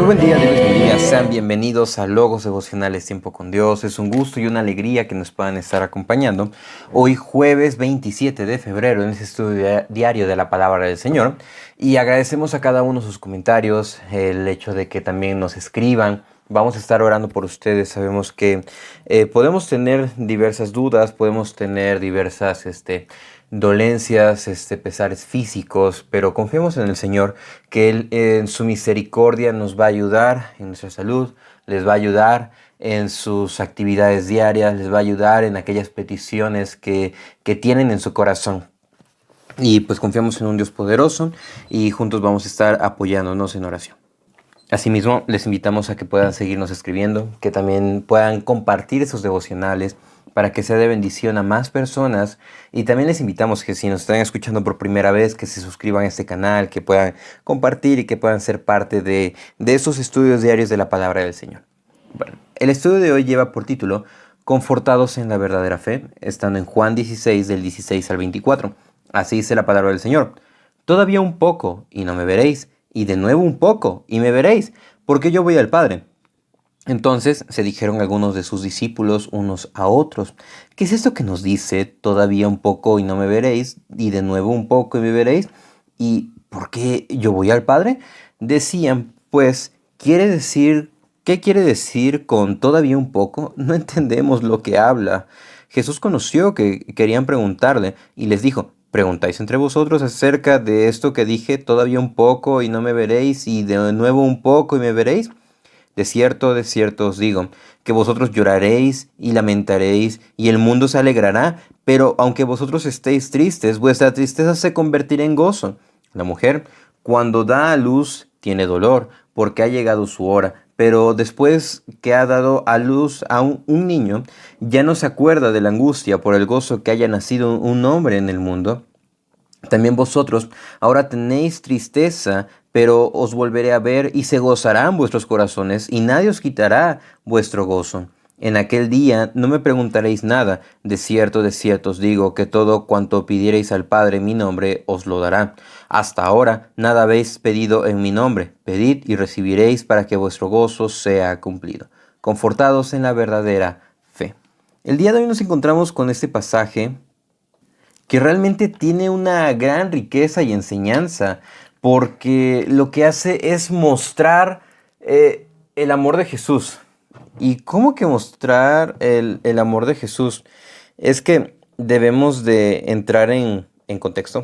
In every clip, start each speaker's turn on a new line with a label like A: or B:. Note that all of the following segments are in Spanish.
A: Buen día, Dios les bendiga. Sean bienvenidos a Logos Devocionales Tiempo con Dios. Es un gusto y una alegría que nos puedan estar acompañando hoy jueves 27 de febrero en este estudio diario de la Palabra del Señor. Y agradecemos a cada uno sus comentarios, el hecho de que también nos escriban. Vamos a estar orando por ustedes. Sabemos que podemos tener diversas dudas, podemos tener diversas dolencias, pesares físicos, pero confiemos en el Señor que Él en su misericordia nos va a ayudar en nuestra salud, les va a ayudar en sus actividades diarias, les va a ayudar en aquellas peticiones que tienen en su corazón. Y pues confiamos en un Dios poderoso y juntos vamos a estar apoyándonos en oración. Asimismo, les invitamos a que puedan seguirnos escribiendo, que también puedan compartir esos devocionales para que sea de bendición a más personas. Y también les invitamos que si nos están escuchando por primera vez, que se suscriban a este canal, que puedan compartir y que puedan ser parte de esos estudios diarios de la Palabra del Señor. Bueno, el estudio de hoy lleva por título Confortados en la verdadera fe, estando en Juan 16, del 16 al 24. Así dice la palabra del Señor. Todavía un poco y no me veréis, y de nuevo un poco y me veréis, porque yo voy al Padre. Entonces se dijeron algunos de sus discípulos unos a otros, ¿qué es esto que nos dice, todavía un poco y no me veréis, y de nuevo un poco y me veréis? ¿Y por qué yo voy al Padre? Decían, pues, ¿qué quiere decir con todavía un poco? No entendemos lo que habla. Jesús conoció que querían preguntarle y les dijo, ¿preguntáis entre vosotros acerca de esto que dije, todavía un poco y no me veréis, y de nuevo un poco y me veréis? De cierto os digo, que vosotros lloraréis y lamentaréis, y el mundo se alegrará, pero aunque vosotros estéis tristes, vuestra tristeza se convertirá en gozo. La mujer, cuando da a luz, tiene dolor, porque ha llegado su hora, pero después que ha dado a luz a un niño, ya no se acuerda de la angustia por el gozo que haya nacido un hombre en el mundo. También vosotros ahora tenéis tristeza, pero os volveré a ver y se gozarán vuestros corazones y nadie os quitará vuestro gozo. En aquel día no me preguntaréis nada. De cierto os digo que todo cuanto pidiereis al Padre en mi nombre os lo dará. Hasta ahora nada habéis pedido en mi nombre. Pedid y recibiréis para que vuestro gozo sea cumplido. Confortados en la verdadera fe. El día de hoy nos encontramos con este pasaje que realmente tiene una gran riqueza y enseñanza, porque lo que hace es mostrar el amor de Jesús. ¿Y cómo que mostrar el amor de Jesús? Es que debemos de entrar en contexto.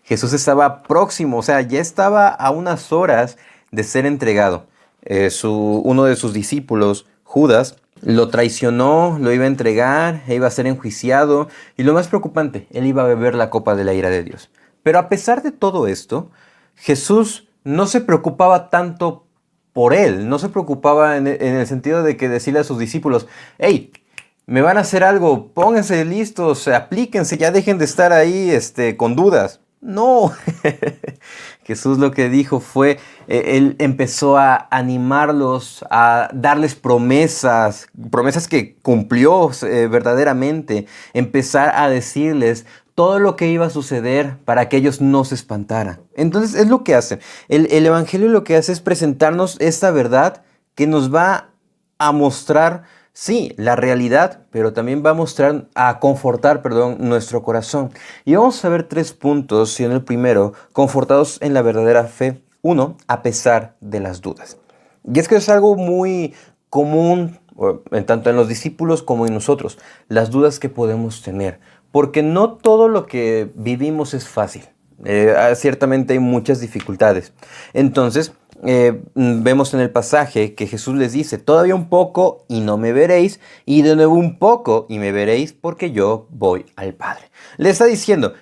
A: Jesús estaba próximo, o sea, ya estaba a unas horas de ser entregado. Uno de sus discípulos, Judas, lo traicionó, lo iba a entregar, e iba a ser enjuiciado y lo más preocupante, él iba a beber la copa de la ira de Dios. Pero a pesar de todo esto, Jesús no se preocupaba tanto por él, no se preocupaba en el sentido de que decirle a sus discípulos, hey, me van a hacer algo, pónganse listos, aplíquense, ya dejen de estar ahí con dudas. No, Jesús lo que dijo fue, él empezó a animarlos, a darles promesas que cumplió verdaderamente, empezar a decirles todo lo que iba a suceder para que ellos no se espantaran. Entonces es lo que hace. El Evangelio lo que hace es presentarnos esta verdad que nos va a mostrar, sí, la realidad, pero también va a confortar, nuestro corazón. Y vamos a ver 3 puntos, siendo el primero, confortados en la verdadera fe. 1, a pesar de las dudas. Y es que es algo muy común, tanto en los discípulos como en nosotros, las dudas que podemos tener. Porque no todo lo que vivimos es fácil. Ciertamente hay muchas dificultades. Entonces, vemos en el pasaje que Jesús les dice, todavía un poco y no me veréis, y de nuevo un poco y me veréis porque yo voy al Padre. Le está diciendo,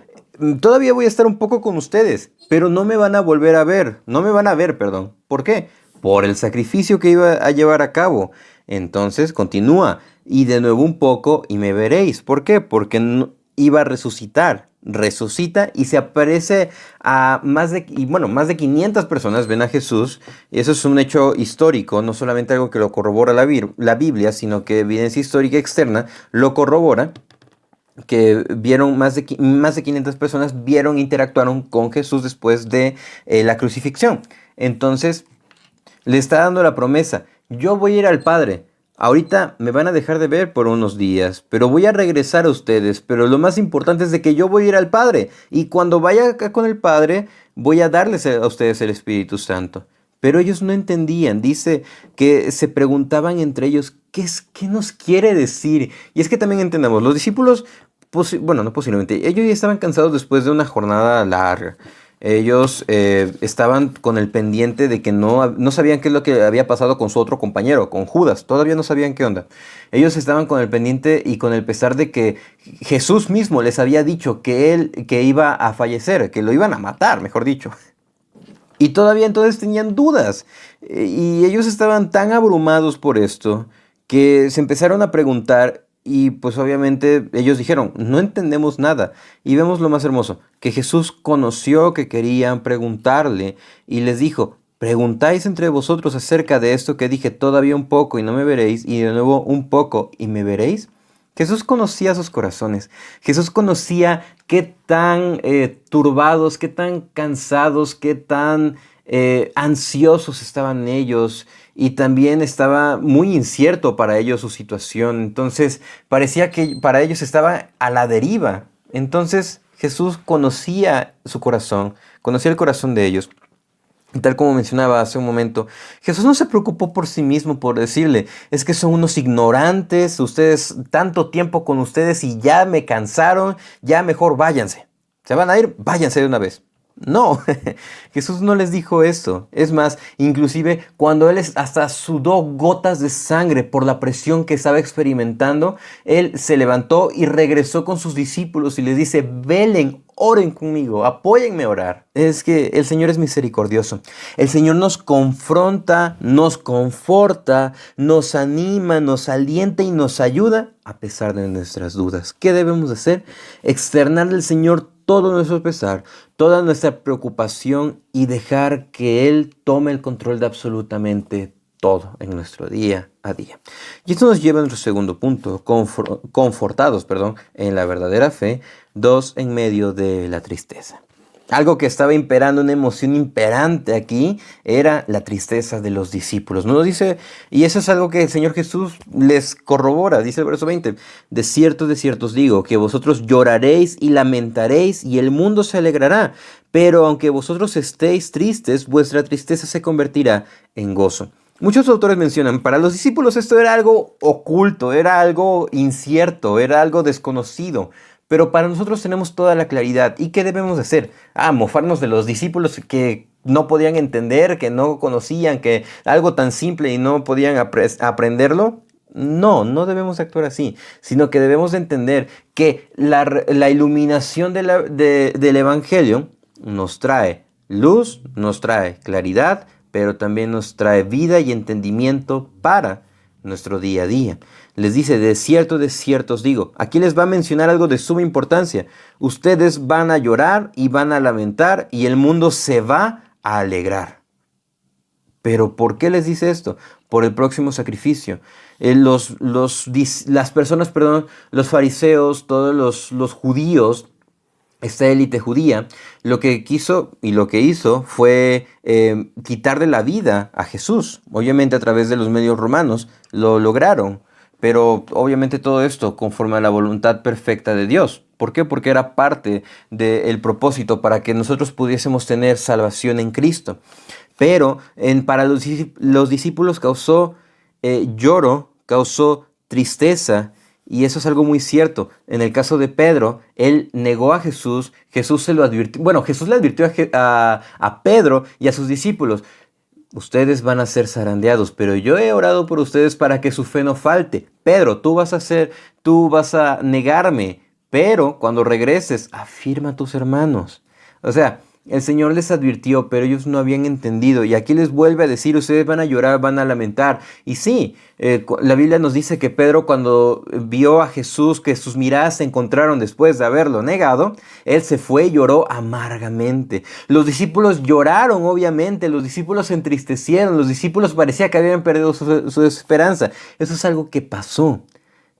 A: todavía voy a estar un poco con ustedes, pero no me van a volver a ver, no me van a ver, perdón. ¿Por qué? Por el sacrificio que iba a llevar a cabo. Entonces continúa, y de nuevo un poco y me veréis. ¿Por qué? Porque iba a resucitar. Resucita y se aparece a más de 500 personas ven a Jesús. Y eso es un hecho histórico, no solamente algo que lo corrobora la Biblia, sino que evidencia histórica externa lo corrobora, que vieron más de 500 personas interactuaron con Jesús después de la crucifixión. Entonces, Le está dando la promesa, yo voy a ir al Padre. Ahorita me van a dejar de ver por unos días, pero voy a regresar a ustedes. Pero lo más importante es de que yo voy a ir al Padre. Y cuando vaya acá con el Padre, voy a darles a ustedes el Espíritu Santo. Pero ellos no entendían. Dice que se preguntaban entre ellos, ¿qué nos quiere decir? Y es que también entendamos, los discípulos, bueno, no posiblemente, ellos ya estaban cansados después de una jornada larga. Ellos estaban con el pendiente de que no sabían qué es lo que había pasado con su otro compañero, con Judas. Todavía no sabían qué onda. Ellos estaban con el pendiente y con el pesar de que Jesús mismo les había dicho que iba a fallecer, que lo iban a matar, mejor dicho. Y todavía entonces tenían dudas. Y ellos estaban tan abrumados por esto que se empezaron a preguntar y pues obviamente ellos dijeron, no entendemos nada. Y vemos lo más hermoso, que Jesús conoció que querían preguntarle y les dijo, preguntáis entre vosotros acerca de esto que dije todavía un poco y no me veréis y de nuevo un poco y me veréis. Jesús conocía sus corazones. Jesús conocía qué tan turbados, qué tan cansados, qué tan ansiosos estaban ellos. Y también estaba muy incierto para ellos su situación. Entonces parecía que para ellos estaba a la deriva. Entonces Jesús conocía su corazón, conocía el corazón de ellos. Y tal como mencionaba hace un momento, Jesús no se preocupó por sí mismo por decirle, es que son unos ignorantes, ustedes, tanto tiempo con ustedes y ya me cansaron, ya mejor váyanse. ¿Se van a ir? Váyanse de una vez. No, Jesús no les dijo eso. Es más, inclusive cuando él hasta sudó gotas de sangre por la presión que estaba experimentando, él se levantó y regresó con sus discípulos y les dice, velen, oren conmigo, apóyenme a orar. Es que el Señor es misericordioso. El Señor nos confronta, nos conforta, nos anima, nos alienta y nos ayuda a pesar de nuestras dudas. ¿Qué debemos hacer? Externarle al Señor todo nuestro pesar, toda nuestra preocupación y dejar que Él tome el control de absolutamente todo en nuestro día a día. Y esto nos lleva a nuestro segundo punto, confortados, en la verdadera fe, dos, en medio de la tristeza. Algo que estaba imperando, una emoción imperante aquí, era la tristeza de los discípulos. ¿No? Nos dice, y eso es algo que el Señor Jesús les corrobora, dice el verso 20. De cierto os digo, que vosotros lloraréis y lamentaréis, y el mundo se alegrará. Pero aunque vosotros estéis tristes, vuestra tristeza se convertirá en gozo. Muchos autores mencionan, para los discípulos esto era algo oculto, era algo incierto, era algo desconocido. Pero para nosotros tenemos toda la claridad. ¿Y qué debemos hacer? Mofarnos de los discípulos que no podían entender, que no conocían, que algo tan simple y no podían aprenderlo. No, no debemos actuar así, sino que debemos de entender que la iluminación del Evangelio nos trae luz, nos trae claridad, pero también nos trae vida y entendimiento para nuestro día a día. Les dice, de cierto os digo. Aquí les va a mencionar algo de suma importancia. Ustedes van a llorar y van a lamentar y el mundo se va a alegrar. ¿Pero por qué les dice esto? Por el próximo sacrificio. Las personas, los fariseos, todos los judíos, esta élite judía, lo que quiso y lo que hizo fue quitarle la vida a Jesús. Obviamente a través de los medios romanos lo lograron, pero obviamente todo esto conforme a la voluntad perfecta de Dios. ¿Por qué? Porque era parte del propósito para que nosotros pudiésemos tener salvación en Cristo. Pero para los discípulos causó lloro, causó tristeza. Y eso es algo muy cierto. En el caso de Pedro, él negó a Jesús. Jesús se lo advirtió. Bueno, Jesús le advirtió a Pedro y a sus discípulos. Ustedes van a ser zarandeados, pero yo he orado por ustedes para que su fe no falte. Pedro, tú vas a negarme, pero cuando regreses, afirma a tus hermanos. O sea, el Señor les advirtió, pero ellos no habían entendido. Y aquí les vuelve a decir, ustedes van a llorar, van a lamentar. Y sí, la Biblia nos dice que Pedro cuando vio a Jesús, que sus miradas se encontraron después de haberlo negado, él se fue y lloró amargamente. Los discípulos lloraron, obviamente. Los discípulos se entristecieron. Los discípulos parecía que habían perdido su esperanza. Eso es algo que pasó.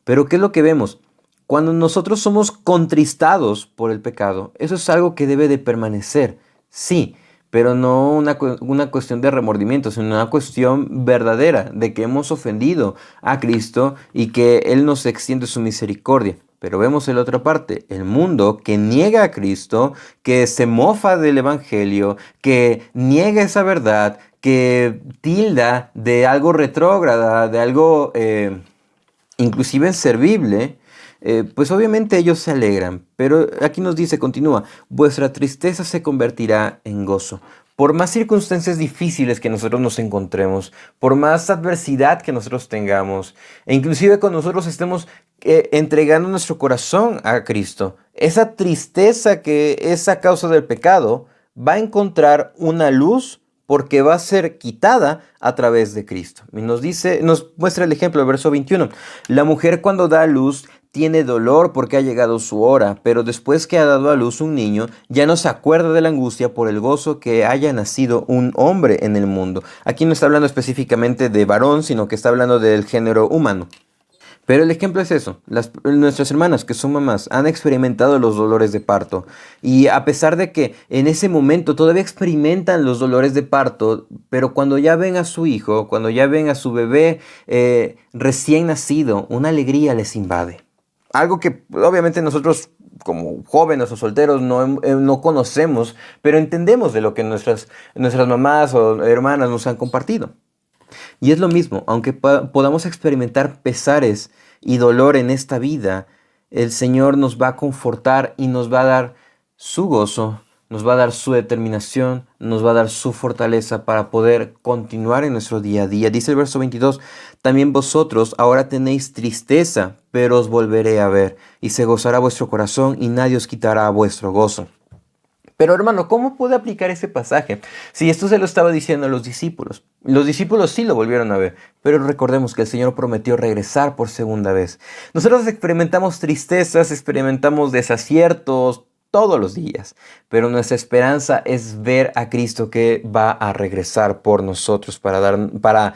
A: Pero ¿qué es lo que vemos? Cuando nosotros somos contristados por el pecado, eso es algo que debe de permanecer, sí, pero no una cuestión de remordimiento, sino una cuestión verdadera de que hemos ofendido a Cristo y que Él nos extiende su misericordia. Pero vemos en la otra parte, el mundo que niega a Cristo, que se mofa del Evangelio, que niega esa verdad, que tilda de algo retrógrada, de algo inclusive inservible, pues obviamente ellos se alegran. Pero aquí nos dice, continúa, vuestra tristeza se convertirá en gozo. Por más circunstancias difíciles que nosotros nos encontremos, por más adversidad que nosotros tengamos, e inclusive cuando nosotros estemos entregando nuestro corazón a Cristo, esa tristeza que es a causa del pecado va a encontrar una luz porque va a ser quitada a través de Cristo. Y nos muestra el ejemplo, el verso 21. La mujer cuando da a luz tiene dolor porque ha llegado su hora, pero después que ha dado a luz un niño, ya no se acuerda de la angustia por el gozo que haya nacido un hombre en el mundo. Aquí no está hablando específicamente de varón, sino que está hablando del género humano. Pero el ejemplo es eso, nuestras hermanas que son mamás han experimentado los dolores de parto y a pesar de que en ese momento todavía experimentan los dolores de parto, pero cuando ya ven a su hijo, cuando ya ven a su bebé recién nacido, una alegría les invade. Algo que obviamente nosotros como jóvenes o solteros no conocemos, pero entendemos de lo que nuestras mamás o hermanas nos han compartido. Y es lo mismo, aunque podamos experimentar pesares y dolor en esta vida, el Señor nos va a confortar y nos va a dar su gozo, nos va a dar su determinación, nos va a dar su fortaleza para poder continuar en nuestro día a día. Dice el verso 22, también vosotros ahora tenéis tristeza, pero os volveré a ver, y se gozará vuestro corazón y nadie os quitará vuestro gozo. Pero hermano, ¿cómo puede aplicar ese pasaje? Si esto se lo estaba diciendo a los discípulos. Los discípulos sí lo volvieron a ver, pero recordemos que el Señor prometió regresar por segunda vez. Nosotros experimentamos tristezas, experimentamos desaciertos todos los días, pero nuestra esperanza es ver a Cristo que va a regresar por nosotros para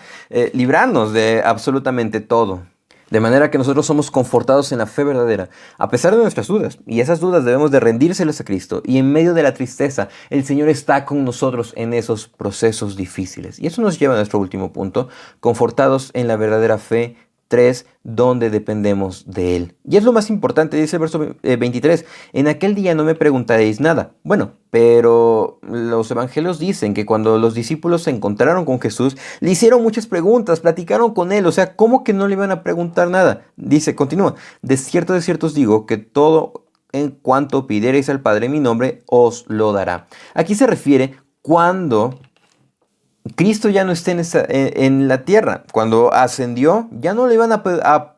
A: librarnos de absolutamente todo. De manera que nosotros somos confortados en la fe verdadera, a pesar de nuestras dudas. Y esas dudas debemos de rendírselas a Cristo. Y en medio de la tristeza, el Señor está con nosotros en esos procesos difíciles. Y eso nos lleva a nuestro último punto, confortados en la verdadera fe. 3, donde dependemos de Él. Y es lo más importante, dice el verso 23, en aquel día no me preguntaréis nada. Bueno, pero los evangelios dicen que cuando los discípulos se encontraron con Jesús, le hicieron muchas preguntas, platicaron con Él, o sea, ¿cómo que no le iban a preguntar nada? Dice, continúa, de cierto os digo que todo en cuanto pidiereis al Padre en mi nombre, os lo dará. Aquí se refiere cuando Cristo ya no esté en la tierra. Cuando ascendió, ya no le iban a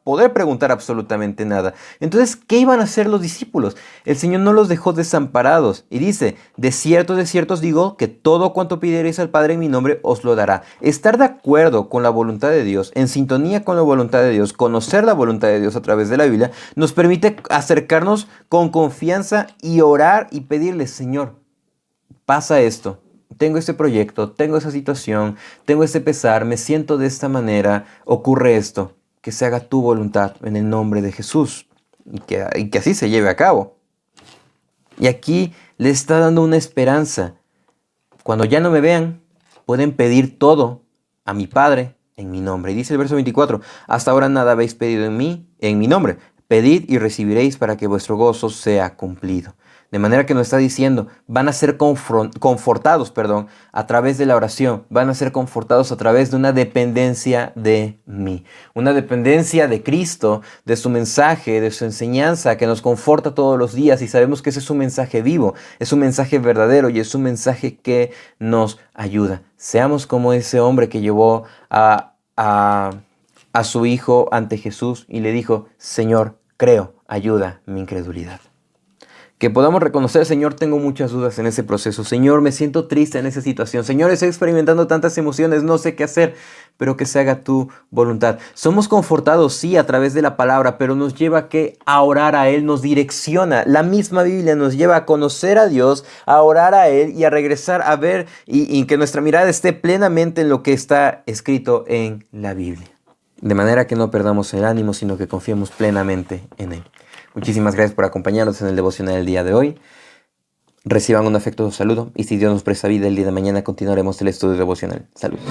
A: poder preguntar absolutamente nada. Entonces, ¿qué iban a hacer los discípulos? El Señor no los dejó desamparados. Y dice, de cierto os digo, que todo cuanto pidiereis al Padre en mi nombre, os lo dará. Estar de acuerdo con la voluntad de Dios, en sintonía con la voluntad de Dios, conocer la voluntad de Dios a través de la Biblia, nos permite acercarnos con confianza y orar y pedirle, Señor, pasa esto. Tengo este proyecto, tengo esa situación, tengo este pesar, me siento de esta manera, ocurre esto, que se haga tu voluntad en el nombre de Jesús y que así se lleve a cabo. Y aquí le está dando una esperanza. Cuando ya no me vean, pueden pedir todo a mi Padre en mi nombre. Y dice el verso 24, hasta ahora nada habéis pedido en mi nombre. Pedid y recibiréis para que vuestro gozo sea cumplido. De manera que nos está diciendo, van a ser confortados, a través de la oración. Van a ser confortados a través de una dependencia de mí. Una dependencia de Cristo, de su mensaje, de su enseñanza, que nos conforta todos los días. Y sabemos que ese es un mensaje vivo, es un mensaje verdadero y es un mensaje que nos ayuda. Seamos como ese hombre que llevó a su hijo ante Jesús y le dijo, Señor, creo, ayuda mi incredulidad. Que podamos reconocer, Señor, tengo muchas dudas en ese proceso. Señor, me siento triste en esa situación. Señor, estoy experimentando tantas emociones, no sé qué hacer, pero que se haga tu voluntad. Somos confortados, sí, a través de la palabra, pero nos lleva a orar a Él, nos direcciona. La misma Biblia nos lleva a conocer a Dios, a orar a Él y a regresar a ver y que nuestra mirada esté plenamente en lo que está escrito en la Biblia. De manera que no perdamos el ánimo, sino que confiemos plenamente en Él. Muchísimas gracias por acompañarnos en el devocional del día de hoy. Reciban un afectuoso saludo y si Dios nos presta vida el día de mañana continuaremos el estudio devocional. Saludos.